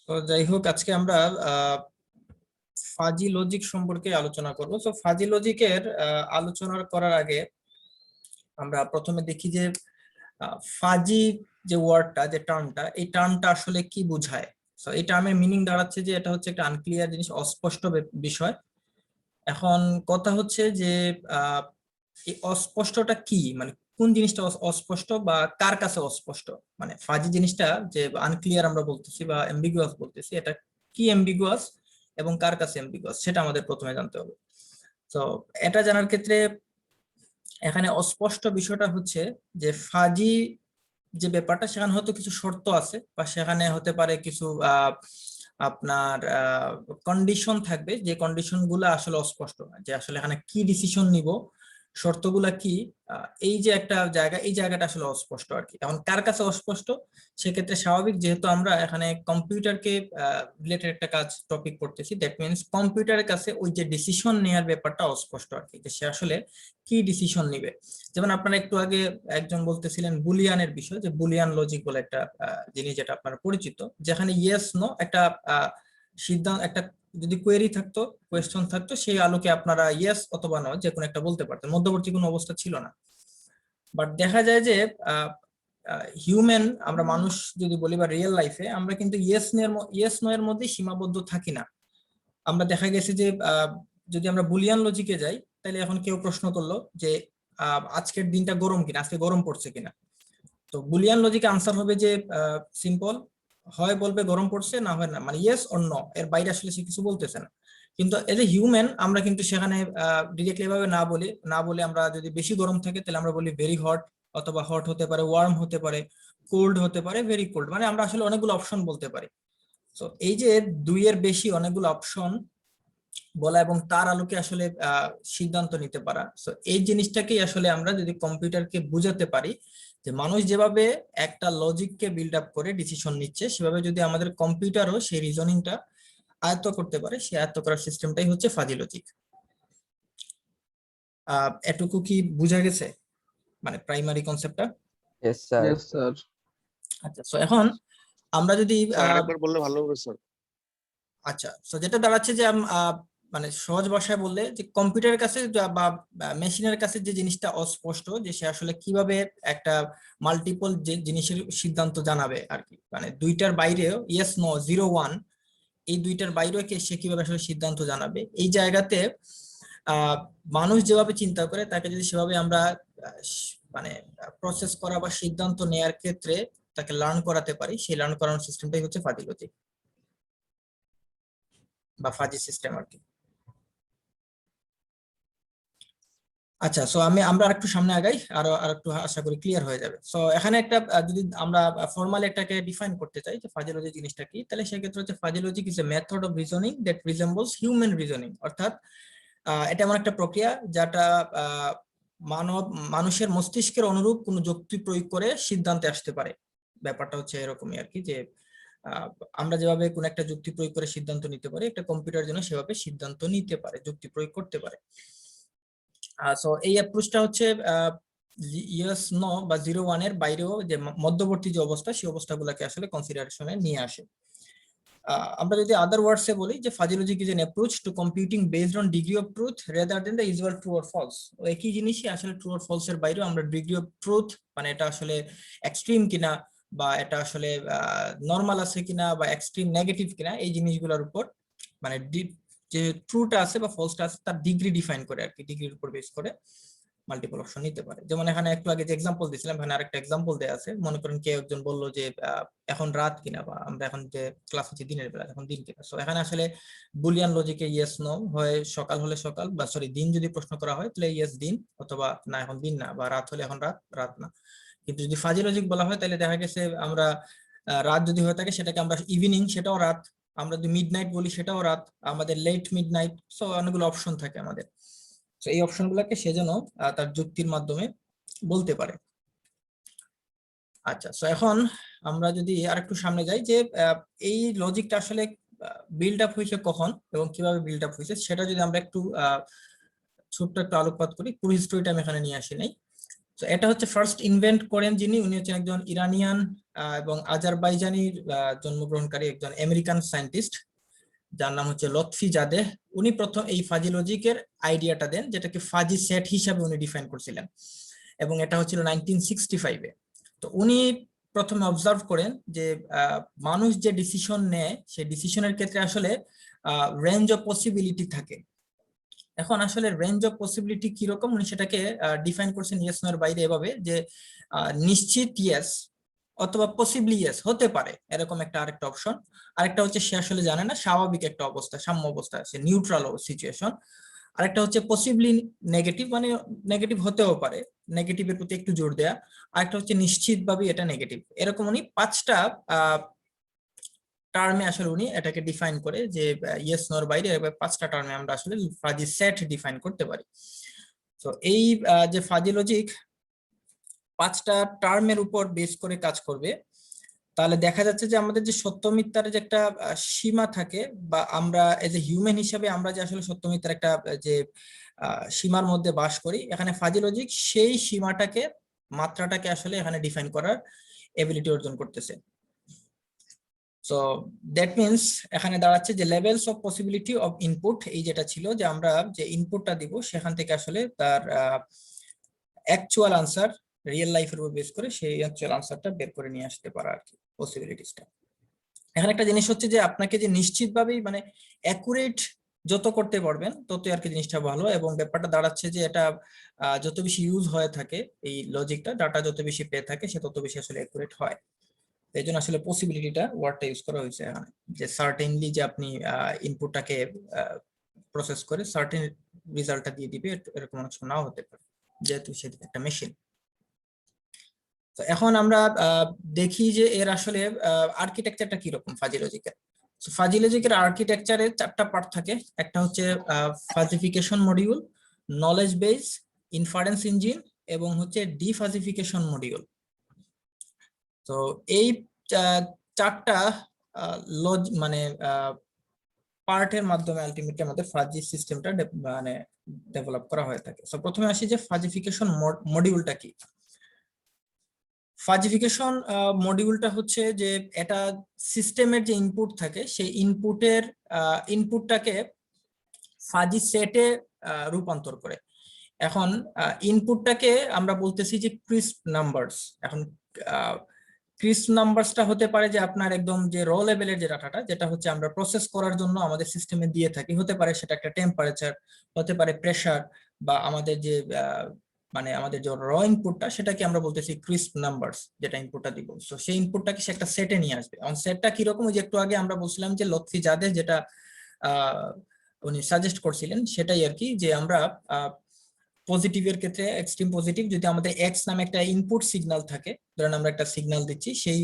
তো যাই হোক, আজকে আমরা ফাজি লজিক সম্পর্কে আলোচনা করব। তো ফাজি লজিকের আলোচনা করার আগে আমরা প্রথমে দেখি যে ফাজি যে ওয়ার্ডটা, যে টার্মটা, এই টার্মটা আসলে কি বোঝায়। তো এই টার্মের মিনিং দাঁড়াচ্ছে যে এটা হচ্ছে একটা আনক্লিয়ার জিনিস, অস্পষ্ট বিষয়। এখন কথা হচ্ছে যে এই অস্পষ্টটা কি, মানে কোন জিনিসটা অস্পষ্ট বা কার কাছে অস্পষ্ট, মানে ফাজি জিনিসটা যে আনক্লিয়ার আমরা বলতেছি বা এম্বিগুয়াস বলতেছি, এটা কি এম্বিগুয়াস এবং কার কাছে এম্বিগুয়াস, সেটা আমাদের প্রথমে জানতে হবে। তো এটা জানার ক্ষেত্রে এখানে অস্পষ্ট বিষয়টা হচ্ছে যে ফাজি যে ব্যাপারটা, সেখানে হয়তো কিছু শর্ত আছে বা সেখানে হতে পারে কিছু আপনার কন্ডিশন থাকবে, যে কন্ডিশন গুলা আসলে অস্পষ্ট, যে আসলে এখানে কি ডিসিশন নিব, শর্তগুলা কি, এই যে একটা জায়গা, এই জায়গাটা আসলে অস্পষ্ট আর কি। এখন কার কাছে অস্পষ্ট, সেক্ষেত্রে স্বাভাবিক, যেহেতু আমরা এখানে কম্পিউটারকে রিলেটেড একটা কাজ টপিক করতেছি, দ্যাট মিনস কম্পিউটারের কাছে ওই যে ডিসিশন নেওয়ার ব্যাপারটা অস্পষ্ট আর কি, যে সে আসলে কি ডিসিশন নিবে। যেমন আপনারা একটু আগে একজন বলতেছিলেন বুলিয়ানের বিষয়, যে বুলিয়ান লজিক বলে একটা জিনিস, যেটা আপনারা পরিচিত, যেখানে ইয়েস নো একটা সিদ্ধান্ত, একটা যদি কোয়েরি থাকতো, কোয়েশ্চন থাকতো, সেই আলোকে আপনারা ইয়েস অথবা নো যে কোনো একটা বলতে পারতেন, মধ্যবর্তী কোনো অবস্থা ছিল না। বাট দেখা যায় যে হিউম্যান, আমরা মানুষ যদি বলি বা রিয়েল লাইফে, আমরা কিন্তু ইয়েস নো এর মধ্যে সীমাবদ্ধ থাকি না। আমরা দেখা গেছে যে যদি আমরা বুলিয়ান লজিকে যাই, তাহলে এখন কেউ প্রশ্ন করলো যে আজকের দিনটা গরম কিনা, আজকে গরম পড়ছে কিনা, তো বুলিয়ান লজিকে আনসার হবে যে সিম্পল, হয় বলবে গরম পড়ছে, না হয় না, মানে ইয়েস অর নো, এর বাইরে আসলে সে কিছু বলতেছে না। কিন্তু এজ এ হিউম্যান আমরা কিন্তু সেখানে ডিরেক্টলি ভাবে না বলে আমরা যদি বেশি গরম থাকে তাহলে আমরা বলি ভেরি হট, অথবা হট হতে পারে, ওয়ার্ম হতে পারে, কোল্ড হতে পারে, ভেরি কোল্ড, মানে আমরা আসলে অনেকগুলো অপশন বলতে পারি। তো এই যে দুইয়ের বেশি অনেকগুলো অপশন বলা এবং তার আলোকে আসলে সিদ্ধান্ত নিতে পারা, তো এই জিনিসটাকেই আসলে আমরা যদি কম্পিউটারকে বুঝাতে পারি, যে মানুষ যেভাবে একটা লজিককে বিল্ড আপ করে ডিসিশন নিচ্ছে, সেভাবে যদি আমাদের কম্পিউটারও সেই রিজনিংটা আয়ত্ত করতে পারে, সেই আয়ত্ত করার সিস্টেমটাই হচ্ছে ফাজি লজিক। এটুকু কি বোঝা গেছে, মানে প্রাইমারি কনসেপ্টটা? Yes sir. Yes sir. আচ্ছা, তো এখন আমরা যদি স্যার আরেকবার বললে ভালো হবে স্যার। আচ্ছা, তো যেটা দাঁড়াচ্ছে যে মানে সহজ ভাষায় বললে, যে কম্পিউটারের কাছে বা মেশিনের কাছে যে জিনিসটা অস্পষ্ট, যে সে আসলে কিভাবে একটা মাল্টিপল যে জিনিসের সিদ্ধান্ত জানাবে আর কি, মানে দুইটার বাইরেও ইয়েস নো জিরো ওয়ান, এই দুইটার বাইরেও সে কিভাবে আসলে সিদ্ধান্ত জানাবে, এই জায়গাতে আহ মানুষ যেভাবে চিন্তা করে তাকে যদি সেভাবে আমরা মানে প্রসেস করা বা সিদ্ধান্ত নেয়ার ক্ষেত্রে তাকে লার্ন করাতে পারি, সেই লার্ন করানোর সিস্টেমটাই হচ্ছে ফাজি লজিক বা ফাজি সিস্টেম আর কি। আচ্ছা, সো আমরা আরেকটু সামনে আগাই, আর একটু আশা করি ক্লিয়ার হয়ে যাবে। সো এখানে একটা যদি আমরা ফর্মালি এটাকে ডিফাইন করতে চাই যে ফাজি লজিক জিনিসটা কি, তাহলে সেক্ষেত্রে হচ্ছে fuzzy logic is a method of reasoning that resembles human reasoning, অর্থাৎ এটা এমন একটা প্রক্রিয়া যেটা মানুষের মস্তিষ্কের অনুরূপ কোনো যুক্তি প্রয়োগ করে সিদ্ধান্তে আসতে পারে। ব্যাপারটা হচ্ছে এরকমই আর কি, যে আমরা যেভাবে কোন একটা যুক্তি প্রয়োগ করে সিদ্ধান্ত নিতে পারি, একটা কম্পিউটার যেন সেভাবে সিদ্ধান্ত নিতে পারে, যুক্তি প্রয়োগ করতে পারে। সো এই অ্যাপ্রোচটা হচ্ছে ইয়েস নো বা জিরো ওয়ান এর বাইরেও যে মধ্যবর্তী যে অবস্থা, সেই অবস্থাগুলোকে আসলে কনসিডারেশনে নিয়ে আসে। আমরা যদি আদার ওয়ার্ডসে বলি যে fuzzy logic is an approach to computing based on degree of truth rather than the usual true or false. একই জিনিসই আসলে ট্রু অর ফলস এর বাইরেও আমরা ডিগ্রি অফ ট্রুথ, মানে এটা আসলে এক্সট্রিম কিনা বা এটা আসলে নর্মাল আছে কিনা বা এক্সট্রিম নেগেটিভ কিনা, এই জিনিসগুলোর উপর মানে যে ট্রুটা আছে বা ফলসটা আছে তার ডিগ্রি ডিফাইন করে আর কি, ডিগ্রির উপর বেস করে মাল্টিপল অপশন নিতে পারে। যেমন এখানে একটু আগে যে এক্সাম্পল দিয়েছিলাম, এখানে আরেকটা এক্সাম্পল দেয়া আছে। মনে করেন কেউ একজন বললো যে এখন রাত কিনা, বা আমরা এখন যে ক্লাস হচ্ছে দিনের বেলা, এখন দিন কিনা। সো এখানে আসলে বুলিয়ান লজিকে ইয়েস নো হয়, সকাল হলে সকাল, বা সরি দিন যদি প্রশ্ন করা হয় তাহলে ইয়েস দিন, অথবা না এখন দিন না, বা রাত হলে এখন রাত, রাত না। কিন্তু যদি ফাজি লজিক বলা হয় তাহলে দেখা গেছে আমরা রাত যদি হয়ে থাকে সেটাকে আমরা ইভিনিং, সেটাও রাত, আমরা যদি মিড নাইট বলি সেটাও রাত, আমাদের লেট মিড নাইট। সো অনেকগুলো অপশন থাকে আমাদের, তো এই অপশনগুলোকে সে যেন তার যুক্তির মাধ্যমে বলতে পারে। আচ্ছা, তো এখন আমরা যদি আরেকটু সামনে যাই, যে এই লজিকটা আসলে বিল্ড আপ হয়েছে কখন এবং কিভাবে বিল্ড আপ হয়েছে, সেটা যদি আমরা একটু ছোট্ট একটু আলোকপাত করি। পুরো হিস্টোরিটা আমি এখানে নিয়ে আসি নাই। তো এটা হচ্ছে ফার্স্ট ইনভেন্ট করেন যিনি, উনি হচ্ছেন একজন ইরানিয়ান এবং আজারবাইজানির জন্মগ্রহণকারী একজন আমেরিকান সায়েন্টিস্ট, যার নাম হচ্ছে লতফি জাদেহ। উনি প্রথম এই ফাজি লজিকের আইডিয়াটা দেন, যেটাকে ফাজি সেট হিসাবে উনি ডিফাইন করছিলেন, এবং এটা হচ্ছিল 1965-এ। তো উনি প্রথমে অবজার্ভ করেন যে মানুষ যে ডিসিশন নেয় সেই ডিসিশনের ক্ষেত্রে আসলে রেঞ্জ অফ পসিবিলিটি থাকে। এখন আসলে রেঞ্জ অফ পসিবিলিটি কিরকম, উনি সেটাকে ডিফাইন করছেন ইয়েস নো এর বাইরে এভাবে যে নিশ্চিত ইয়েস অথবা পসিবলি ইয়েস হতে পারে, এরকম একটা আরেকটা অপশন। আরেকটা হচ্ছে সে আসলে জানে না, স্বাভাবিক একটা অবস্থা, সাম্য অবস্থা আছে, নিউট্রাল সিচুয়েশন। আরেকটা হচ্ছে পসিবলি নেগেটিভ, মানে নেগেটিভ হতেও পারে, নেগেটিভের প্রতি একটু জোর দেয়া। আরেকটা হচ্ছে নিশ্চিতভাবে এটা নেগেটিভ। এরকম উনি 5টা টার্মে আসলে উনি এটাকে ডিফাইন করে যে ইয়েস নোর বাইরে 5টা টার্মে আমরা আসলে ফাজি সেট ডিফাইন করতে পারি। তো এই যে ফাজি লজিক 5টা টার্মের উপর বেস করে কাজ করবে, তাহলে দেখা যাচ্ছে যে আমাদের যে সত্য মিথ্যার যে একটা সীমা থাকে, বা আমরা এজ এ হিউম্যান হিসেবে আমরা যে আসলে সত্য মিথ্যার একটা যে সীমার মধ্যে বাস করি, এখানে ফাজি লজিক সেই সীমাটাকে, মাত্রাটাকে আসলে এখানে ডিফাইন করার এবিলিটি অর্জন করতেছে। সো দ্যাট মিনস এখানে দাঁড়াচ্ছে যে levels of possibility of input, এই যেটা ছিল যে আমরা যে ইনপুটটা দিব সেখান থেকে আসলে তার অ্যাকচুয়াল আনসার রিয়েল লাইফের উপর বেস করে সেই অ্যাকচুয়াল আনসারটা বের করে নিয়ে আসতে পারা আর কি, পসিবিলিটিসটা। এখানে একটা জিনিস হচ্ছে যে আপনাকে যে নিশ্চিতভাবেই মানে অ্যাকুরেট যত করতে পারবেন তত আর কি জিনিসটা ভালো, এবং ব্যাপারটা দাঁড়াচ্ছে যে এটা যত বেশি ইউজ হয়ে থাকে এই লজিকটা, ডাটা যত বেশি পেয়ে থাকে সে তত বেশি আসলে অ্যাকুরেট হয়। এই জন্য আসলে পসিবিলিটিটা ওয়ার্ডটা ইউজ করা হয়েছে এখানে, যে সার্টেনলি যে আপনি ইনপুটটাকে প্রসেস করে সার্টেন রেজাল্টটা দিয়ে দিবে, এরকম অনেক সময় নাও হতে পারে, যেহেতু সেটা একটা মেশিন। তো এখন আমরা দেখি যে এর আসলে আর্কিটেকচারটা কিরকম ফাজি লজিকের। ফাজি লজিকের আর্কিটেকচারে 4টা পার্ট থাকে। একটা হচ্ছে fuzzification module, knowledge base, inference engine, এবং হচ্ছে ডিফাজিফিকেশন মডিউল। তো এই 4টা মানে পার্টের মাধ্যমে আলটিমেটলি আমাদের ফাজি সিস্টেমটা মানে ডেভেলপ করা হয়ে থাকে। তো প্রথমে আসি যে ফাজিফিকেশন মডিউলটা কি। ফাজিফিকেশন মডিউলটা হচ্ছে যে এটা সিস্টেমের যে ইনপুট থাকে সেই ইনপুটটাকে ফাজি সেটে রূপান্তর করে। এখন ইনপুটটাকে আমরা বলতেছি যে ক্রিস্প নাম্বারস। এখন ক্রিস্প নাম্বারসটা হতে পারে যে আপনার একদম যে র লেভেলের যে ডাটাটা, যেটা হচ্ছে আমরা প্রসেস করার জন্য আমাদের সিস্টেমে দিয়ে থাকি, হতে পারে সেটা একটা টেম্পারেচার, হতে পারে প্রেসার, বা আমাদের যে মানে আমাদের যে র ইনপুটটা সেটাকে আমরা বলতেছি ক্রিস্প নাম্বারস, যেটা ইনপুটটা দিব। তো সেই ইনপুটটাকে সে একটা সেটে নিয়ে আসবে। এখন সেটটা কিরকম, যে একটু আগে আমরা বলছিলাম যে লতফি জাদেহ যেটা উনি সাজেস্ট করছিলেন সেটাই আর কি, যে আমরা পজিটিভের ক্ষেত্রে এক্সট্রিম পজিটিভ, যদি আমাদের এক্স নামে একটা ইনপুট সিগন্যাল থাকে, ধরেন আমরা একটা সিগন্যাল দিচ্ছি, সেই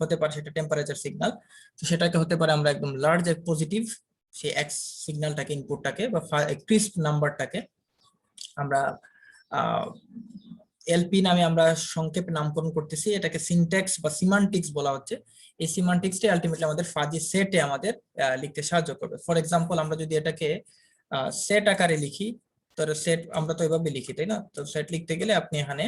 হতে পারে সেটা টেম্পারেচার সিগন্যাল, তো সেটাকে হতে পারে আমরা একদম লার্জ পজিটিভ, সেই এক্স সিগন্যালটাকে ইনপুটটাকে বা ক্রিস্প নাম্বারটাকে আমরা এলপি নামে আমরা সংক্ষেপে নামকরণ করতেছি, এটাকে সিনট্যাক্স বা সিমান্টিক্স বলা হচ্ছে। এই সিমান্টিক্সটা আলটিমেটলি আমাদের ফাজি সেটে আমাদের লিখতে সাহায্য করবে। ফর এক্সাম্পল আমরা যদি এটাকে সেট আকারে লিখি, তো সেট আমরা তো এভাবে লিখি, তাই না? তো সেট লিখতে গেলে আপনি এখানে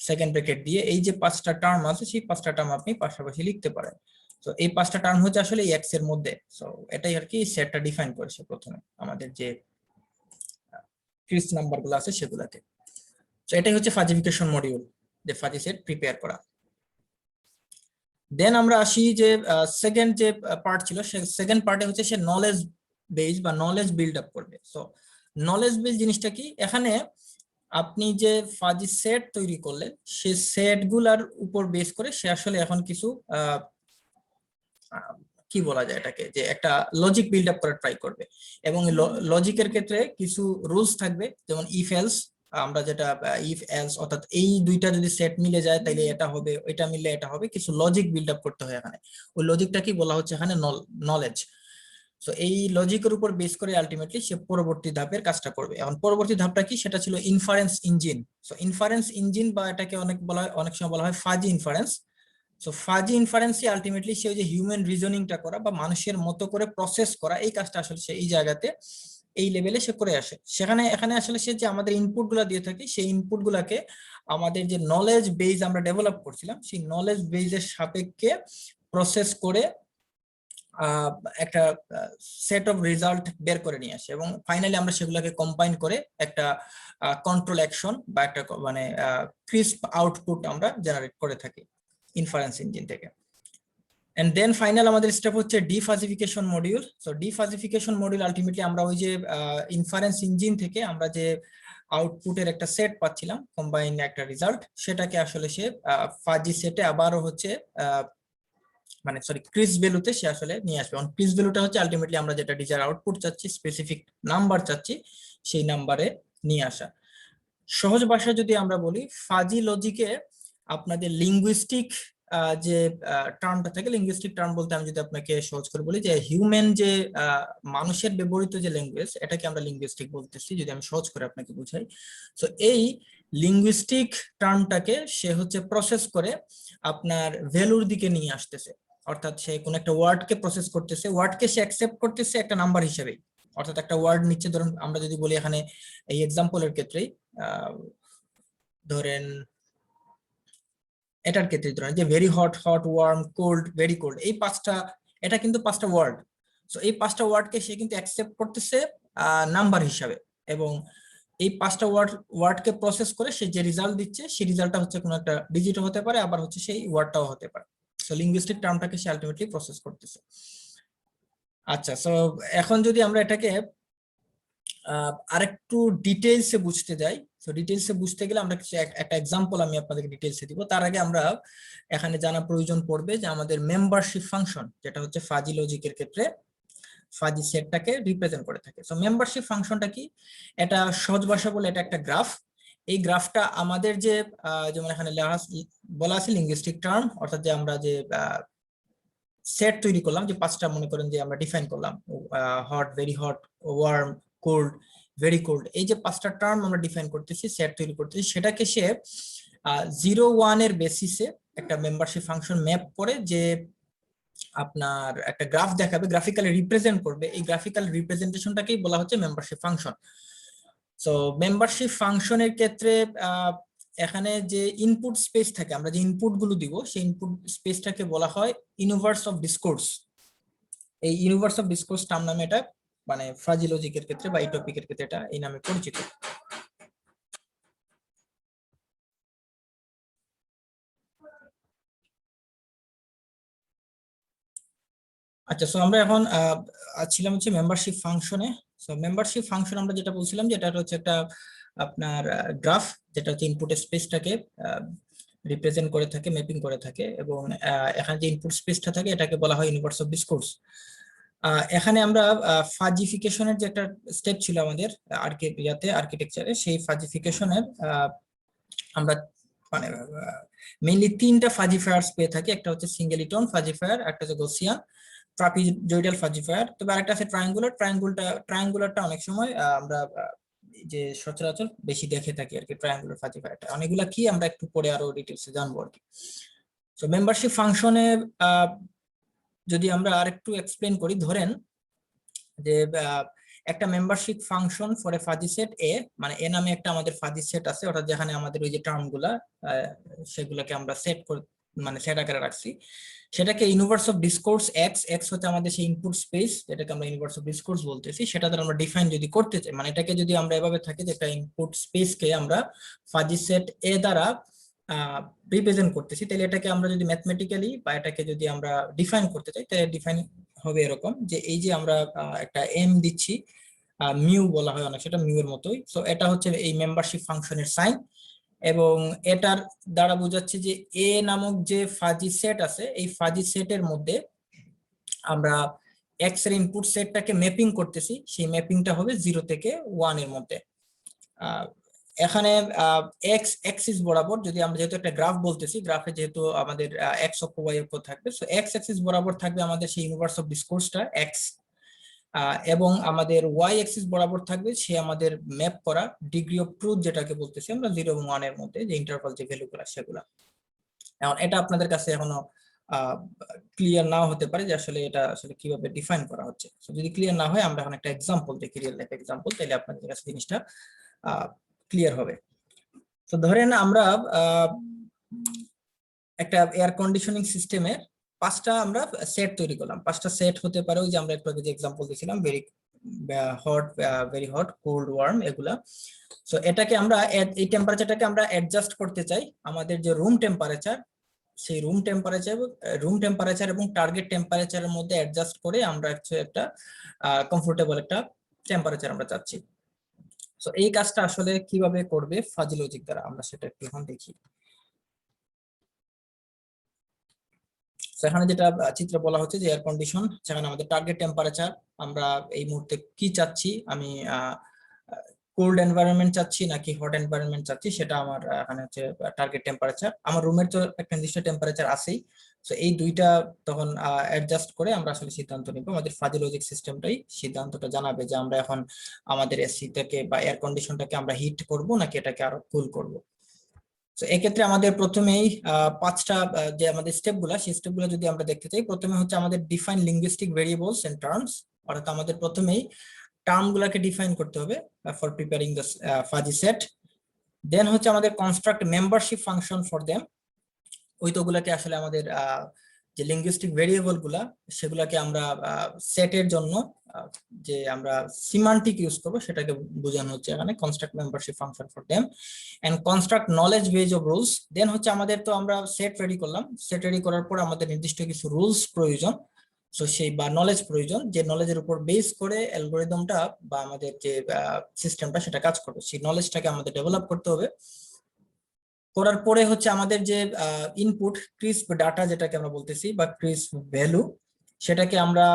সেকেন্ড ব্র্যাকেট দিয়ে এই যে 5টা টার্ম আছে সেই 5টা টার্ম আপনি পাশাপাশি লিখতে পারেন। তো এই 5টা টার্ম হচ্ছে আসলে এই এক্স এর মধ্যে। সো এটাই আর কি সেটটা ডিফাইন করেছে প্রথমে আমাদের যে ক্রিস্প নাম্বারগুলো আছে সেগুলাকে। তো এটাই হচ্ছে ফাজিফিকেশন মডিউল, যে ফাজি সেট প্রিপেয়ার করা। দেন আমরা আসি যে সেকেন্ড যে পার্ট ছিল, সেকেন্ড পার্টে হচ্ছে সে নলেজ বেস বা নলেজ বিল্ড আপ করবে। সো নলেজ বেস জিনিসটা কি, এখানে আপনি যে ফাজি সেট তৈরি করলেন সেই সেট গুলার উপর বেস করে সে আসলে এখন কিছু কি বলা যায় এটাকে, যে একটা লজিক বিল্ড আপ করার ট্রাই করবে। এবং লজিকের ক্ষেত্রে কিছু রুলস থাকবে, যেমন ইফ এলস, আমরা যেটা ইফ এলস, অর্থাৎ এই দুইটা যদি সেট মিলে যায় তাহলে এটা হবে, এটা মিললে এটা হবে, কিছু লজিক বিল্ড আপ করতে হয় এখানে। ওই লজিকটা কি বলা হচ্ছে এখানে, নলেজ। তো এই লজিকের উপর বেস করে আলটিমেটলি সে পরবর্তী ধাপের কাজটা করবে। এখন পরবর্তী ধাপটা কি, সেটা ছিল inference engine. So inference engine, বা এটাকে অনেক সময় বলা হয় ফাজি ইনফারেন্স। সো ফাজি ইনফারেন্সই আলটিমেটলি সে যে হিউম্যান রিজনিংটা করা বা মানুষের মতো করে প্রসেস করা, এই কাজটা আসলে সে এই জায়গাতে এই লেভেলে সে করে আসে। এখানে আসলে সে যে আমাদের ইনপুট গুলা দিয়ে থাকে, সেই ইনপুট গুলাকে আমাদের যে নলেজ বেজ আমরা ডেভেলপ করছিলাম, সেই নলেজ বেজের সাপেক্ষে প্রসেস করে একটা সেট অফ রেজাল্ট বের করে নিয়ে আসে, এবং ফাইনালি আমরা সেগুলোকে কম্বাইন করে একটা কন্ট্রোল অ্যাকশন বা একটা মানে ক্রিস্প আউটপুট আমরা জেনারেট করে থাকি ইনফারেন্স ইঞ্জিন থেকে। এন্ড দেন ফাইনাল আমাদের স্টেপ হচ্ছে ডিফাজিফিকেশন মডিউল। সো ডিফাজিফিকেশন মডিউল আলটিমেটলি আমরা ওই যে ইনফারেন্স ইঞ্জিন থেকে আমরা যে আউটপুটের একটা সেট পাচ্ছিলাম, কম্বাইন একটা রেজাল্ট, সেটাকে আসলে সে ফাজি সেটে আবারও হচ্ছে মানে সরি ক্রিস ভ্যালুতে সে আসলে নিয়ে আসবে। ক্রিস ভ্যালুটা হচ্ছে আলটিমেটলি আমরা যেটা ডিজায়ার আউটপুট চাচ্ছি, স্পেসিফিক নাম্বার চাচ্ছি, সেই নাম্বারে নিয়ে আসা। সহজ ভাষায় যদি আমরা বলি, ফাজি লজিকে আপনাদের লিঙ্গুইস্টিক যে টার্মটা থাকে, লিঙ্গুইস্টিক টার্ম বলতে আমি যদি আপনাকে সহজ করে বলি যে হিউম্যান যে মানুষের ব্যবহৃত যে ল্যাঙ্গুয়েজ, এটাকে আমরা লিঙ্গুইস্টিক বলতেছি যদি আমি সহজ করে আপনাকে বুঝাই। তো এই লিঙ্গুইস্টিক টার্মটাকে সে হচ্ছে প্রসেস করে আপনার ভ্যালুর দিকে নিয়ে আসতেছে, অর্থাৎ সে কোন একটা ওয়ার্ডকে প্রসেস করতেছে, ওয়ার্ডকে সে অ্যাকসেপ্ট করতেছে একটা নাম্বার হিসেবে। অর্থাৎ একটা ওয়ার্ড নিচ্ছে, ধরুন আমরা যদি বলি এখানে এই এক্সাম্পলের ক্ষেত্রেই ধরেন এটার ক্ষেত্রে ধরেন যে very hot, hot, warm, cold, very cold, এই পাঁচটা, এটা কিন্তু পাঁচটা ওয়ার্ড। সো এই পাঁচটা ওয়ার্ডকে সে কিন্তু অ্যাকসেপ্ট করতেছে নাম্বার হিসাবে, এবং এই পাঁচটা ওয়ার্ডকে প্রসেস করে সে যে রেজাল্ট দিচ্ছে, সেই রেজাল্টটা হচ্ছে কোনো একটা ডিজিটও হতে পারে, আবার হচ্ছে সেই ওয়ার্ডটাও হতে পারে। সো লিঙ্গুইস্টিক টার্মটাকে সে আলটিমেটলি প্রসেস করতেছে। আচ্ছা, সো এখন যদি আমরা এটাকে আরেকটু ডিটেইলসে বুঝতে যাই, তো ডিটেইলসে বুঝতে গেলে আমরা কিছু একটা এক্সাম্পল আমি আপনাদেরকে ডিটেইলসে দিব। তার আগে আমরা এখানে জানা প্রয়োজন পড়বে যে আমাদের মেম্বারশিপ ফাংশন, যেটা হচ্ছে ফাজি লজিকের ক্ষেত্রে ফাজি সেটটাকে রিপ্রেজেন্ট করে থাকে। সো মেম্বারশিপ ফাংশনটা কি? এটা সহজ ভাষা বলে এটা একটা গ্রাফ। এই গ্রাফটা আমাদের যে যেমন এখানে বলা আছে লিঙ্গুইস্টিক টার্ম, অর্থাৎ যে আমরা যে সেট তৈরি করলাম, যে পাঁচটা মনে করেন যে আমরা ডিফাইন করলাম, hot, very hot, warm, cold, very cold, এই যে পাঁচটা টার্ম আমরা ডিফাইন করতেছি, সেট তৈরি করতেছি, সেটাকে সে 0, 1 এর বেসিসে একটা মেম্বারশিপ ফাংশন ম্যাপ করে যে আপনার একটা গ্রাফ দেখাবে, গ্রাফিক্যালি রিপ্রেজেন্ট করবে। এই গ্রাফিক্যাল রিপ্রেজেন্টেশনটাকেই বলা হচ্ছে মেম্বারশিপ ফাংশন। সো মেম্বারশিপ ফাংশনের ক্ষেত্রে এখানে যে ইনপুট স্পেস থাকে, আমরা যে ইনপুট গুলো দিব, সেই ইনপুট স্পেসটাকে বলা হয় ইউনিভার্স অফ ডিসকোর্স। এই ইউনিভার্স অফ ডিসকোর্স টার্ম নামে এটা মানে ফাজি লজিকের ক্ষেত্রে বা এই টপিকের ক্ষেত্রে এটা এই নামে পরিচিত। আচ্ছা, সো আমরা এখন ছিলাম হচ্ছে মেম্বারশিপ ফাংশনে। সো মেম্বারশিপ ফাংশন আমরা যেটা বলছিলাম যে এটা হচ্ছে একটা আপনার গ্রাফ, যেটা হচ্ছে ইনপুট স্পেসটাকে রিপ্রেজেন্ট করে থাকে, ম্যাপিং করে থাকে, এবং এখানে যে ইনপুট স্পেসটা থাকে এটাকে বলা হয় ইউনিভার্স অফ ডিসকোর্স। এখানে আমরা ফাজিফিকেশনের যে একটা স্টেপ ছিল আমাদের আর্কিটেকচারে, সেই ফাজিফিকেশনের আমরা মানে মেইনলি তিনটা ফাজিফায়ার্স পেয়ে থাকি। একটা হচ্ছে সিঙ্গেলিটন ফাজিফায়ার, একটা হচ্ছে গসিয়ান ট্রাপিজয়েডাল ফাজিফায়ার, তবে আরেকটা আছে ট্রায়াঙ্গুলার। ট্রায়াঙ্গুলারটা অনেক সময় আমরা যে সচরাচর বেশি দেখে থাকি আর কি, ট্রায়াঙ্গুলার ফাজিফায়ারটা। অনেকগুলা কি আমরা একটু পরে আরো ডিটেইলসে জানবো আর কি। সো মেম্বারশিপ ফাংশনে যদি আমরা আরেকটু এক্সপ্লেন করি, ধরেন যে একটা membership function for a fuzzy set A, মানে এ নামে একটা আমাদের ফাজি সেট আছে, অর্থাৎ যেখানে আমাদের ওই যে টার্মগুলা সেগুলোকে আমরা সেট করে মানে সেট আকারে রাখছি, সেটাকে ইউনিভার্স অফ ডিসকোর্স এক্স হচ্ছে আমাদের সেই ইনপুট স্পেস, যেটাকে আমরা ইউনিভার্স অফ ডিসকোর্স বলতেছি, সেটা দ্বারা আমরা ডিফাইন যদি করতে চাই, মানে এটাকে যদি আমরা এভাবে থাকি যে একটা ইনপুট স্পেসকে আমরা ফাজি সেট এ দ্বারা রিপ্রেজেন্ট করতেছি, তাহলে এটাকে আমরা যদি ম্যাথমেটিক্যালি বা এটাকে যদি আমরা ডিফাইন করতে চাই, তাহলে ডিফাইন হবে এরকম যে এই যে আমরা একটা এম দিচ্ছি, মিউ বলা হয় অনেক, সেটা মিউ এর মতোই। তো এটা হচ্ছে এই মেম্বারশিপ ফাংশনের সাইন, এবং এটার দ্বারা বোঝাচ্ছে যে এ নামক যে ফাজি সেট আছে, এই ফাজি সেটের মধ্যে আমরা এক্স এর ইনপুট সেটটাকে ম্যাপিং করতেছি, সেই ম্যাপিংটা হবে 0 থেকে 1 এর মধ্যে। এখানে এক্স অ্যাক্সিস বরাবর যদি আমরা যেহেতু একটা গ্রাফ বলতেছি, গ্রাফে যেহেতু আমাদের এক্স অক্ষ ওয়াই অক্ষ থাকবে, সো এক্স অ্যাক্সিস বরাবর থাকবে আমাদের সেই ইউনিভার্স অফ ডিসকোর্সটা এক্স, এবং আমাদের ওয়াই অ্যাক্সিস বরাবর থাকবে সে আমাদের ম্যাপ করা ডিগ্রি অফ ট্রুথ, যেটাকে বলতেছি আমরা 0 এবং 1 এর মধ্যে যে ইন্টারভাল যে ভ্যালুগুলো সেগুলা। এখন এটা আপনাদের কাছে এখনো ক্লিয়ার নাও হতে পারে যে আসলে এটা আসলে কিভাবে ডিফাইন করা হচ্ছে। তো যদি ক্লিয়ার না হয় আমরা এখন একটা এক্সাম্পল দেখি, রিয়েল লাইফ এক্সাম্পল, তাহলে আপনাদের কাছে জিনিসটা ক্লিয়ার হবে। তো ধরেন আমরা একটা এয়ার কন্ডিশনিং সিস্টেমের 5টা আমরা সেট তৈরি করলাম। 5টা সেট হতে পারে ওই যে আমরা একটু আগে যে এক্সাম্পল দিয়েছিলাম, very hot, very hot, cold, warm, এগুলা। সো এটাকে আমরা এই টেম্পারেচারটাকে আমরা অ্যাডজাস্ট করতে চাই আমাদের যে রুম টেম্পারেচার, সেই রুম টেম্পারেচার এবং টার্গেট টেম্পারেচারের মধ্যে অ্যাডজাস্ট করে আমরা একটা কমফোর্টেবল একটা টেম্পারেচার আমরা চাচ্ছি। সো এই কাজটা আসলে কিভাবে করবে ফাজি লজিক দ্বারা, আমরা সেটা একটু এখন দেখি। এখানে যেটা চিত্রে বলা হচ্ছে যে এয়ার কন্ডিশন, সেখানে আমাদের টার্গেট টেম্পারেচার, আমরা এই মুহূর্তে কি চাচ্ছি, আমি কোল্ড এনভায়রনমেন্ট চাচ্ছি নাকি হট এনভায়রনমেন্ট চাচ্ছি, সেটা আমার এখানে হচ্ছে টার্গেট টেম্পারেচার। আমার রুমের তো একটা নির্দিষ্ট টেম্পারেচার আছেই, তো এই দুইটা তখন অ্যাডজাস্ট করে আমরা আসলে সিদ্ধান্ত নিব। আমাদের ফাজি লজিক সিস্টেমটাই সিদ্ধান্তটা জানাবে যে আমরা এখন আমাদের এসি থেকে বা এয়ার কন্ডিশনটাকে আমরা হিট করব নাকি এটাকে আরো কুল করব। তো এক্ষেত্রে আমাদের প্রথমেই 5টা যে আমাদের স্টেপগুলো, সেই স্টেপগুলো যদি আমরা দেখতে চাই, প্রথমে হচ্ছে আমাদের define linguistic variables and terms, অর্থাৎ আমাদের প্রথমেই টার্ম গুলাকে ডিফাইন করতে হবে for preparing the fuzzy set. Then হচ্ছে আমাদের construct membership function for them, ওই তো গুলাকে আসলে আমাদের যে লিঙ্গুইস্টিক ভেরিয়েবল গুলা, সেগুলাকে আমরা সেটের জন্য যে আমরা সিমান্টিক ইউজ করবো সেটাকে বোঝানো হচ্ছে এখানে construct membership function for them and construct knowledge base of rules. Then হচ্ছে আমাদের তো আমরা সেট রেডি করলাম, সেট রেডি করার পর আমাদের নির্দিষ্ট কিছু রুলস প্রয়োজন, তো সেই বা নলেজ প্রয়োজন, যে নলেজের উপর বেস করে অ্যালগোরিদমটা বা আমাদের যে সিস্টেমটা সেটা কাজ করবে, সেই নলেজটাকে আমাদের ডেভেলপ করতে হবে। করার পরে হচ্ছে আমাদের যে ইনপুট ক্রিসপ ডাটা যেটাকে আমরা বলতেছি বা ক্রিসপ ভ্যালু, সেটাকে আমরা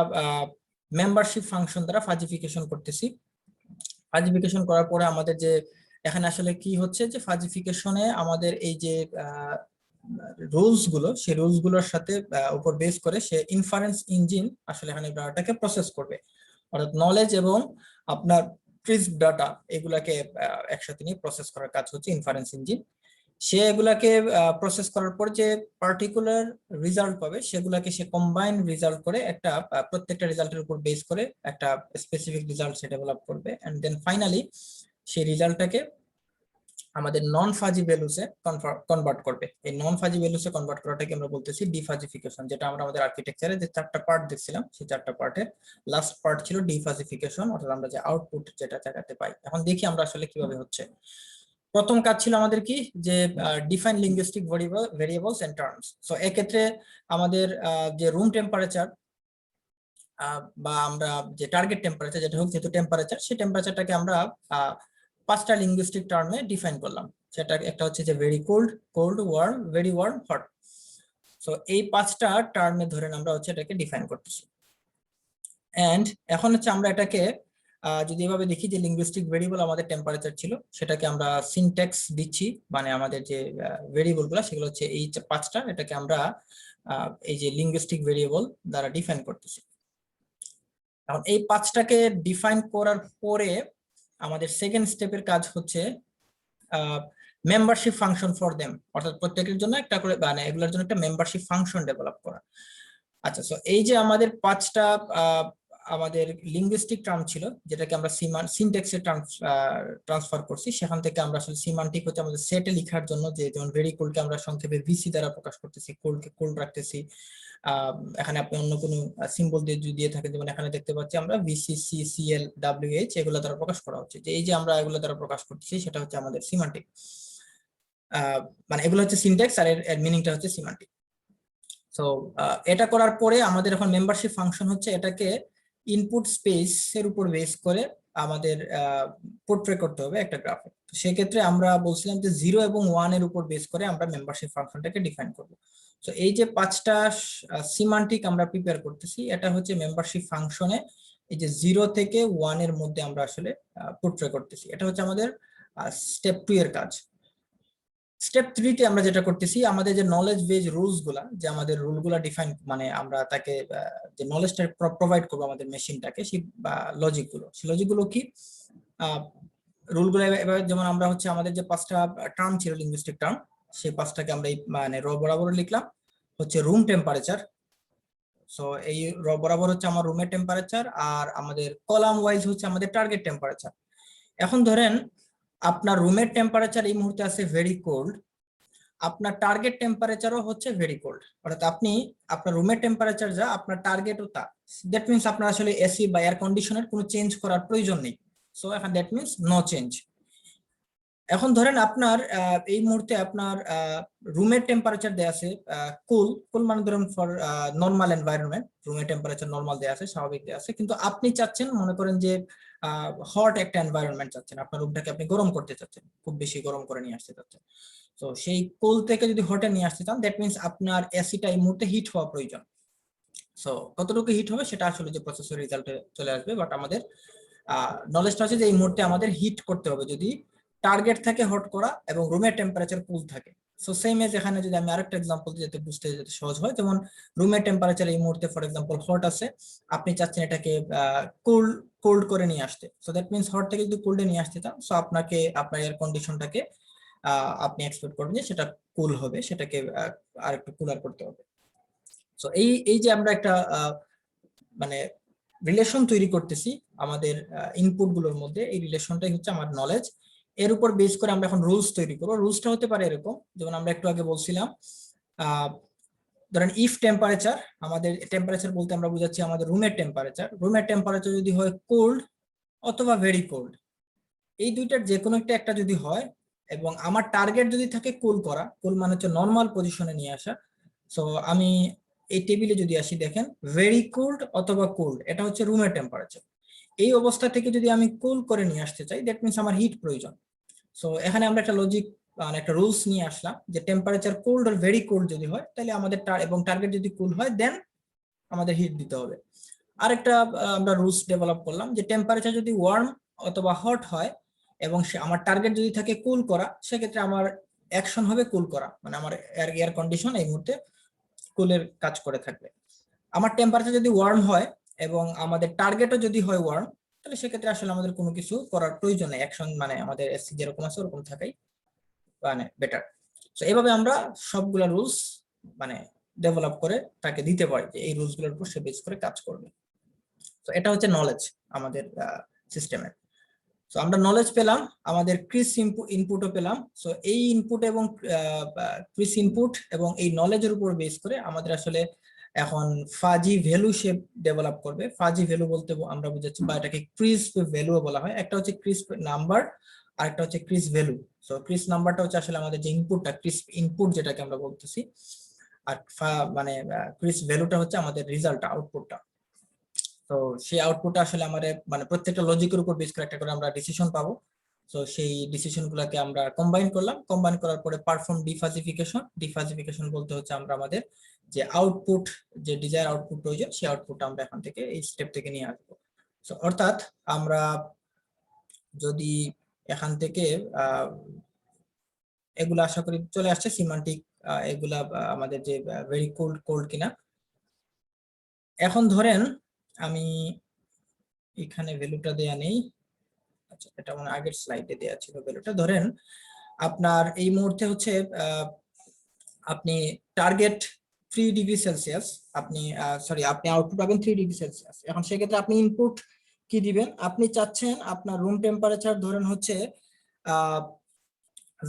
মেম্বারশিপ ফাংশন দ্বারা ফাজিফিকেশন করতেছি। ফাজিফিকেশন করার পরে আমাদের যে এখানে আসলে কি হচ্ছে যে ফাজিফিকেশনে আমাদের এই যে রুলস গুলো, সেই রুলস গুলোর সাথে উপর বেস করে সে ইনফারেন্স ইঞ্জিন আসলে এখানে ডাটাকে প্রসেস করবে, অর্থাৎ নলেজ এবং আপনার ক্রিসপ ডাটা এগুলাকে একসাথে নিয়ে প্রসেস করার কাজ হচ্ছে ইনফারেন্স ইঞ্জিন। সে এগুলাকে প্রসেস করার পর যে পার্টিকুলার রেজাল্ট পাবে সেগুলাকে সে কম্বাইন রেজাল্ট করে একটা প্রত্যেকটা রেজাল্টের উপর বেস করে একটা স্পেসিফিক রেজাল্ট সে ডেভেলপ করবে এন্ড দেন ফাইনালি সেই রেজাল্টটাকে আমাদের নন ফাজি ভ্যালুসে কনভার্ট করবে। এই নন ফাজি ভ্যালুসে কনভার্ট করাটাকে আমরা বলতেছি ডিফাজিফিকেশন, যেটা আমরা আমাদের আর্কিটেকচারে যে 4টা পার্ট দেখছিলাম সেই 4টা পার্টের লাস্ট পার্ট ছিল ডিফাজিফিকেশন, অর্থাৎ আমরা যে আউটপুট যেটা জায়গাতে পাই। এখন দেখি আমরা আসলে কিভাবে হচ্ছে। প্রথম কাজ ছিল আমাদের কি, যে define linguistic variables and terms. So এক্ষেত্রে আমাদের যে রুম টেম্পারেচার বা আমরা যে টার্গেট টেম্পারেচার যেটা হোক, যেহেতু টেম্পারেচার, সেই টেম্পারেচারটাকে আমরা 5টা লিঙ্গুইস্টিক টার্মে ডিফাইন করলাম। সেটা একটা হচ্ছে যে very cold, cold, warm, very warm, hot. So এই 5টা টার্মে ধরেন আমরা হচ্ছে এটাকে ডিফাইন করতেছি। এন্ড এখন হচ্ছে আমরা এটাকে যদি এভাবে দেখি যে লিঙ্গুইস্টিক ভেরিয়েবল আমাদের টেম্পারেচার ছিল, সেটাকে আমরা সিনট্যাক্স দিচ্ছি, মানে আমাদের যে ভেরিয়েবল গুলো সেগুলো হচ্ছে এই 5টা, এটাকে আমরা এই যে লিঙ্গুইস্টিক ভেরিয়েবল দ্বারা ডিফাইন করতেছি। এখন এই 5টাকে ডিফাইন করার পরে আমাদের সেকেন্ড স্টেপের কাজ হচ্ছে মেম্বারশিপ ফাংশন ফর দেম, অর্থাৎ প্রত্যেকের জন্য একটা করে, মানে এগুলোর জন্য একটা মেম্বারশিপ ফাংশন ডেভেলপ করা। আচ্ছা, সো এই যে আমাদের 5টা আমাদের লিঙ্গুইস্টিক টার্ম ছিল, যেটাকে আমরা সিনট্যাক্সে ট্রান্সফার করছি, সেখান থেকে আমরা আসলে সিমান্টিক হচ্ছে আমাদের সেটে লেখার জন্য, যে যেমন ভেরি কোল্ডকে আমরা সংক্ষেপে ভিসি দ্বারা প্রকাশ করতেছি, কোল্ডকে কোল্ড রাখতেছি। এখানে আপনি অন্য কোনো সিম্বল দিয়ে থাকেন, যেমন এখানে দেখতে পাচ্ছি আমরা ভিসি, সি, সিএল, ডাব্লিউএইচ এগুলো দ্বারা প্রকাশ করা হচ্ছে। যে এই যে আমরা এগুলো দ্বারা প্রকাশ করতেছি সেটা হচ্ছে আমাদের সিমান্টিক, মানে এগুলো হচ্ছে সিনট্যাক্স আর এর মিনিংটা হচ্ছে সিমান্টিক। সো এটা করার পরে আমাদের এখন মেম্বারশিপ ফাংশন হচ্ছে এটাকে ইনপুট স্পেস এর উপর বেস করে আমাদের পোর্ট্রে করতে হবে একটা গ্রাফে। সেক্ষেত্রে আমরা বলছিলাম যে 0 এবং 1 এর উপর বেস করে আমরা মেম্বারশিপ ফাংশনটাকে ডিফাইন করব। তো এই যে 5টা সিমান্টিক আমরা প্রিপেয়ার করতেছি, এটা হচ্ছে মেম্বারশিপ ফাংশনে এই যে 0 থেকে 1 এর মধ্যে আমরা আসলে পোর্ট্রে করতেছি। এটা হচ্ছে আমাদের স্টেপ 2 এর কাজ। স্টেপ 3 তে আমরা যেটা করতেছি, আমাদের যে নলেজ বেজ রুলস গুলা, যে আমাদের রুল গুলা ডিফাইন, মানে আমরা তাকে যে নলেজটা প্রোভাইড করবো আমাদের মেশিনটাকে, সেই সেই লজিক গুলো কি, রুল গুলো এবার যেমন আমরা হচ্ছে আমাদের যে 5টা টার্ম ছিল লিঙ্গুইস্টিক টার্ম, সেই 5টাকে আমরা মানে র বরাবর লিখলাম। হচ্ছে রুম টেম্পারেচার। সো এই বরাবর হচ্ছে আমার রুমের টেম্পারেচার, আর আমাদের কলাম ওয়াইজ হচ্ছে আমাদের টার্গেট টেম্পারেচার। এখন ধরেন আপনার রুমের টেম্পারেচার এই মুহূর্তে আছে ভেরি কোল্ড, আপনার টার্গেট টেম্পারেচারও হচ্ছে ভেরি কোল্ড, অর্থাৎ আপনি আপনার রুমের টেম্পারেচার যা আপনার টার্গেটও তা। দ্যাট মিনস আপনার আসলে এসি বা এয়ার কন্ডিশনের কোনো চেঞ্জ করার প্রয়োজন নেই। সো এখন দ্যাট মিনস নো চেঞ্জ। এখন ধরেন আপনার এই মুহূর্তে আপনার রুমের টেম্পারেচার দেয়া আছে কুল, কুল মানে ধরুন ফর নর্মাল এনভায়রনমেন্ট, রুমের টেম্পারেচার নর্মাল দেয়া আছে, স্বাভাবিক দেয়া আছে, কিন্তু আপনি চাচ্ছেন মনে করেন যে হট একটা এনভায়রনমেন্ট চাচ্ছেন, আপনার রুমটাকে আপনি গরম করতে চাচ্ছেন, খুব বেশি গরম করে নিয়ে আসতে চাচ্ছেন। তো সেই কুল থেকে যদি হটে নিয়ে আসতে চান দ্যাট মিনস আপনার এসিটা এই মুহূর্তে হিট হওয়া প্রয়োজন। সো কতটুকু হিট হবে সেটা আসলে যে প্রসেসর রেজাল্টে চলে আসবে, বাট আমাদের নলেজটা আছে যে এই মুহূর্তে আমাদের হিট করতে হবে যদি টার্গেট থাকে হট করা এবং রুমের টেম্পারেচার কুল থাকে। সো সেম এজ এখানে যদি আমি আরেকটা এক্সাম্পল দিই যাতে বুঝতে যাতে সহজ হয়, যেমন রুমের টেম্পারেচার এই মুহূর্তে ফর এক্সাম্পল হট আছে, আপনি চাচ্ছেন এটাকে কোল্ড কোল্ড করে নিয়ে আসতে। সো দ্যাট মিনস হট থেকে যদি কোল্ডে নিয়ে আসতে চান, সো আপনাকে আপনার এয়ার কন্ডিশনটাকে আপনি এক্সপেক্ট করবেন যে সেটা কুল হবে, সেটাকে আর একটু কুলার করতে হবে। সো এই এই যে আমরা একটা মানে রিলেশন তৈরি করতেছি আমাদের ইনপুট গুলোর মধ্যে, এই রিলেশনটাই হচ্ছে আমার নলেজ। এর উপর বেস করে আমরা এখন রুলস তৈরি করবো। রুলসটা হতে পারে এরকম, যেমন আমরা একটু আগে বলছিলাম ধরেন ইফ টেম্পারেচার, আমাদের টেম্পারেচার বলতে আমরা বুঝাচ্ছি আমাদের রুমের টেম্পারেচার, রুমের টেম্পারেচার যদি হয় কোল্ড অথবা ভেরি কোল্ড, এই দুইটার যে কোনো একটা যদি হয় এবং আমার টার্গেট যদি থাকে কুল করা, কুল মানে হচ্ছে নর্মাল পজিশনে নিয়ে আসা। সো আমি এই টেবিলে যদি আসি দেখেন ভেরি কোল্ড অথবা কোল্ড, এটা হচ্ছে রুমের টেম্পারেচার। এই অবস্থা থেকে যদি আমি কুল করে নিয়ে আসতে চাই দ্যাট মিনস আমার হিট প্রয়োজন। সো এখানে আমরা একটা লজিক মানে একটা রুলস নিয়ে আসলাম যে temperature cold are very cold যদি হয় তাহলে আমাদের এবং টার্গেট যদি কুল হয় দেন আমাদের হিট দিতে হবে। আরেকটা আমরা রুলস ডেভেলপ করলাম যে টেম্পারেচার যদি ওয়ার্ম অথবা হট হয় এবং আমার টার্গেট যদি থাকে কুল করা, সেক্ষেত্রে আমার অ্যাকশন হবে কুল করা, মানে আমার এয়ার কন্ডিশন এই মুহূর্তে কুলের কাজ করে থাকবে। আমার টেম্পারেচার যদি ওয়ার্ম হয় এবং আমাদের টার্গেটও যদি হয় ওয়ার্ম, তাহলে সেক্ষেত্রে আসলে আমাদের কোনো কিছু করার প্রয়োজন নেই, অ্যাকশন মানে আমাদের এসি যেরকম আছে ওরকম থাকাই মানে বেটার। তো এইভাবে আমরা সবগুলা রুলস মানে ডেভেলপ করে তাকে দিতে পারি যে এই রুলস গুলোর উপর সে বেস করে কাজ করবে। তো এটা হচ্ছে নলেজ আমাদের সিস্টেমের। সো আমরা নলেজ পেলাম, আমাদের ক্রিস ইনপুটও পেলাম। সো এই ইনপুট এবং ক্রিস ইনপুট এবং এই নলেজের উপর বেস করে আমাদের আসলে এখন ফাজি ভ্যালু সে ডেভেলপ করবে। ফাজি ভ্যালু বলতে আমরা বুঝাচ্ছি বা এটাকে ক্রিসপ ভ্যালু বলা হয়। একটা হচ্ছে ক্রিসপ নাম্বার আর একটা হচ্ছে ক্রিস ভ্যালু। সো ক্রিস নাম্বারটা হচ্ছে আসলে আমাদের যে ইনপুটটা, ক্রিসপ ইনপুট যেটাকে আমরা বলতেছি, আর মানে ক্রিস ভ্যালুটা হচ্ছে আমাদের রেজাল্টটা, আউটপুটটা। তো সেই আউটপুটটা আসলে আমাদের মানে প্রত্যেকটা লজিকের উপর বেস করে একটা করে আমরা ডিসিশন পাবো। তো সেই ডিসিশন গুলাকে আমরা কম্বাইন করলাম, কম্বাইন করার পরে পারফর্ম ডিফাজিফিকেশন। ডিফাজিফিকেশন বলতে হচ্ছে আমরা আমাদের যে আউটপুট, যে ডিজায়ার আউটপুট প্রয়োজন সেই আউটপুটটা আমরা এখান থেকে এই স্টেপ থেকে নিয়ে আসবো। তো অর্থাৎ আমরা যদি এখান থেকে এগুলা আশা করি চলে আসছে সিমান্টিক, এগুলা আমাদের যে ভেরি কোল্ড কোল্ড কিনা। এখন ধরেন আমি এখানে ভ্যালুটা দেয়া নেই, আচ্ছা এটা মানে আগের স্লাইডে দেয়া ছিল ভ্যালুটা। ধরেন আপনার এই মুহূর্তে হচ্ছে আপনি টার্গেট 3 ডিগ্রি সেলসিয়াস, আপনি সরি আপনি আউটপুট পাবেন 3 ডিগ্রি সেলসিয়াস। এখন সেক্ষেত্রে আপনি ইনপুট কি দিবেন, আপনি চাচ্ছেন আপনার রুম টেম্পারেচার ধরেন হচ্ছে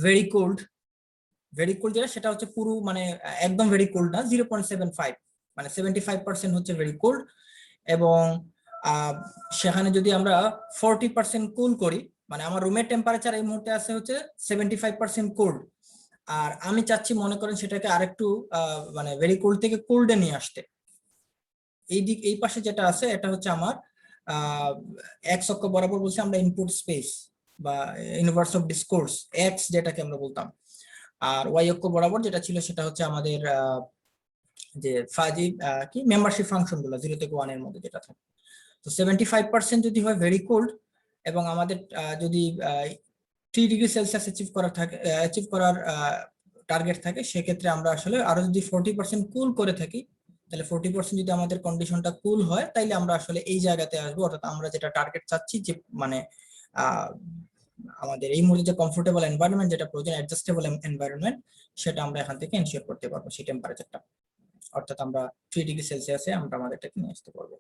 ভেরি কোল্ড, ভেরি কোল্ড যেটা সেটা হচ্ছে পুরো মানে একদম ভেরি কোল্ড না, 0.75 মানে 75% হচ্ছে ভেরি কোল্ড। এবং সেখানে যদি আমরা 40% কুল করি, মানে আমার রুমের টেম্পারেচার এই মুহূর্তে আছে হচ্ছে 75% কোল্ড, আর আমি চাচ্ছি মনে করেন সেটাকে আরেকটু মানে ভেরি কোল্ড থেকে কোল্ডে নিয়ে আসতে। এই দিক এই পাশে যেটা আছে এটা হচ্ছে আমার এক্স অক্ষ বরাবর বলছি আমরা ইনপুট স্পেস বা ইউনিভার্স অফ ডিসকোর্স, এক্স যেটাকে আমরা বলতাম। আর ওয়াই অক্ষ বরাবর যেটা ছিল সেটা হচ্ছে আমাদের যে ফাজি কি মেম্বারশিপ ফাংশন গুলো 0 থেকে 1 এর মধ্যে যেটা থাকে। তো 75% যদি হয় ভেরি কোল্ড এবং আমাদের যদি 3 ডিগ্রি সেলসিয়াস অ্যাচিভ করার টার্গেট থাকে, সেক্ষেত্রে আমরা আসলে আরো যদি 40% কুল করে থাকি, তাহলে 40% যদি আমাদের কন্ডিশনটা কুল হয় তাইলে আমরা আসলে এই জায়গাতে আসবো। অর্থাৎ আমরা যেটা টার্গেট চাচ্ছি যে মানে আমাদের এই মুহূর্তে যে কমফোর্টেবল এনভায়রনমেন্ট যেটা প্রয়োজন, অ্যাডজাস্টেবল এনভায়রনমেন্ট, সেটা আমরা এখান থেকে এনশিওর করতে পারবো সেই টেম্পারেচারটা। অর্থাৎ আমরা 3 ডিগ্রি সেলসিয়াসে আমরা আমাদেরটাকে নিয়ে আসতে পারবো।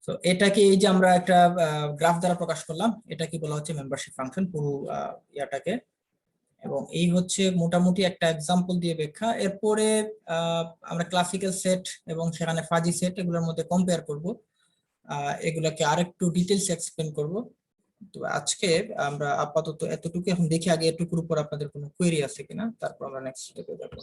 তো এটাকে এই যে আমরা একটা গ্রাফ দ্বারা প্রকাশ করলাম, এটা কি বলা হচ্ছে মেম্বারশিপ ফাংশন পুরো ইয়াটাকে। এবং এই হচ্ছে মোটামুটি একটা এক্সাম্পল দিয়ে ব্যাখ্যা। এরপরে আমরা ক্লাসিক্যাল সেট এবং সেখানে ফাজি সেট এগুলোর মধ্যে কম্পেয়ার করব, এগুলাকে আরেকটু ডিটেইলস এক্সপ্লেন করব। তো আজকে আমরা আপাতত এতটুকু এখন দেখি আগে এটুকুর উপর আপনাদের কোনো কোয়েরি আছে কিনা, তারপর আমরা নেক্সট স্টেপে যাব।